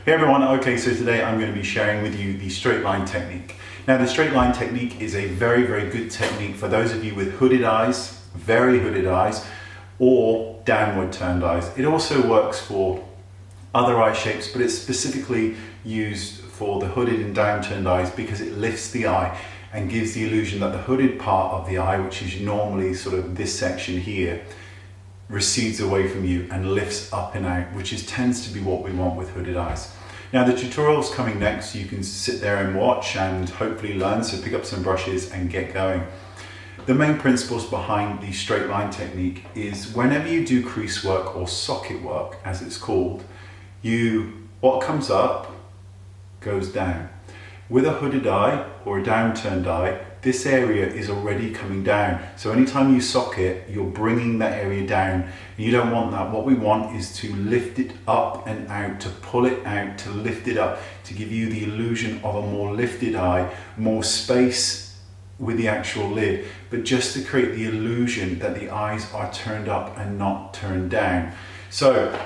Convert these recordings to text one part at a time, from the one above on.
Hey everyone, okay, so today I'm going to be sharing with you the straight line technique. Now the straight line technique is a very good technique for those of you with hooded eyes, very hooded eyes, or downward turned eyes. It also works for other eye shapes, but it's specifically used for the hooded and downturned eyes because it lifts the eye and gives the illusion that the hooded part of the eye, which is normally sort of this section here, recedes away from you and lifts up and out, which tends to be what we want with hooded eyes. Now the tutorial's coming next, so you can sit there and watch and hopefully learn, so pick up some brushes and get going. The main principles behind the straight line technique is whenever you do crease work or socket work, as it's called, what comes up goes down. With a hooded eye or a downturned eye, this area is already coming down. So anytime you socket, you're bringing that area down. You don't want that. What we want is to lift it up and out, to pull it out, to lift it up, to give you the illusion of a more lifted eye, more space with the actual lid, but just to create the illusion that the eyes are turned up and not turned down. So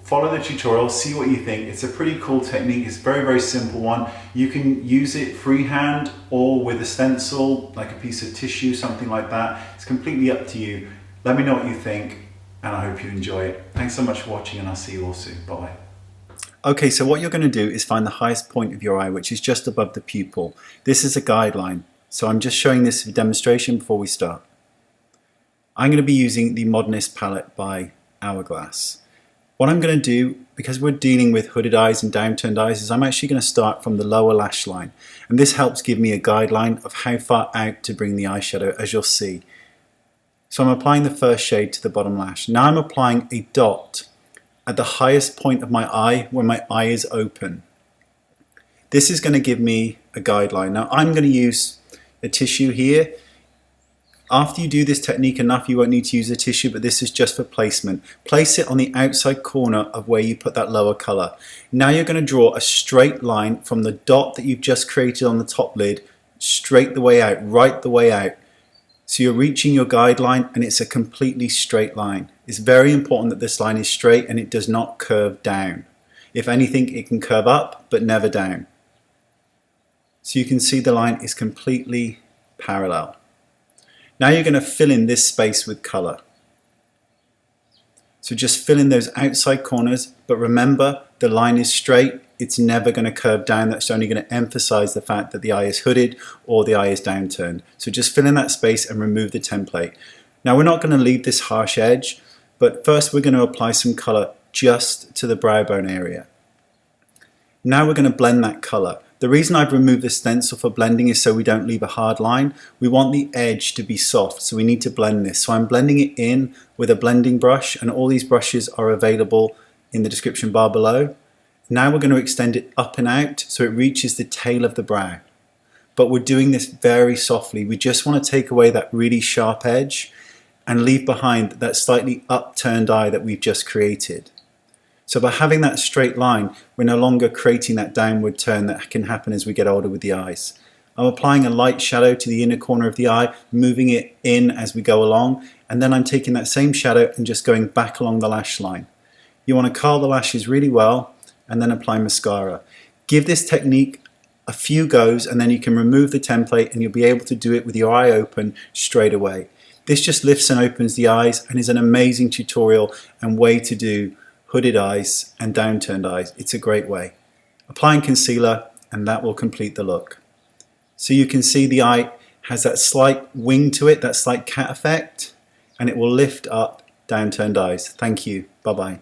follow the tutorial, see what you think. It's a pretty cool technique. It's a very simple one. You can use it freehand or with a stencil, like a piece of tissue, something like that. It's completely up to you. Let me know what you think, and I hope you enjoy it. Thanks so much for watching, and I'll see you all soon. Bye-bye. Okay, so what you're going to do is find the highest point of your eye, which is just above the pupil. This is a guideline, so I'm just showing this for demonstration before we start. I'm going to be using the Modernist palette by Hourglass. What I'm going to do, because we're dealing with hooded eyes and downturned eyes, is I'm actually going to start from the lower lash line. And this helps give me a guideline of how far out to bring the eyeshadow, as you'll see. So I'm applying the first shade to the bottom lash. Now I'm applying a dot at the highest point of my eye, where my eye is open. This is going to give me a guideline. Now I'm going to use a tissue here. After you do this technique enough, you won't need to use a tissue, but this is just for placement. Place it on the outside corner of where you put that lower colour. Now you're going to draw a straight line from the dot that you've just created on the top lid, straight the way out, right the way out. So you're reaching your guideline and it's a completely straight line. It's very important that this line is straight and it does not curve down. If anything, it can curve up, but never down. So you can see the line is completely parallel. Now you're going to fill in this space with colour. So just fill in those outside corners, but remember the line is straight, it's never going to curve down. That's only going to emphasize the fact that the eye is hooded or the eye is downturned. So just fill in that space and remove the template. Now we're not going to leave this harsh edge, but first we're going to apply some colour just to the brow bone area. Now we're going to blend that colour. The reason I've removed the stencil for blending is so we don't leave a hard line. We want the edge to be soft, so we need to blend this. So I'm blending it in with a blending brush, and all these brushes are available in the description bar below. Now we're going to extend it up and out so it reaches the tail of the brow. But we're doing this very softly. We just want to take away that really sharp edge and leave behind that slightly upturned eye that we've just created. So by having that straight line, we're no longer creating that downward turn that can happen as we get older with the eyes. I'm applying a light shadow to the inner corner of the eye, moving it in as we go along, and then I'm taking that same shadow and just going back along the lash line. You want to curl the lashes really well and then apply mascara. Give this technique a few goes and then you can remove the template and you'll be able to do it with your eye open straight away. This just lifts and opens the eyes and is an amazing tutorial and way to do hooded eyes and downturned eyes. It's a great way. Applying concealer and that will complete the look. So you can see the eye has that slight wing to it, that slight cat effect, and it will lift up downturned eyes. Thank you. Bye bye.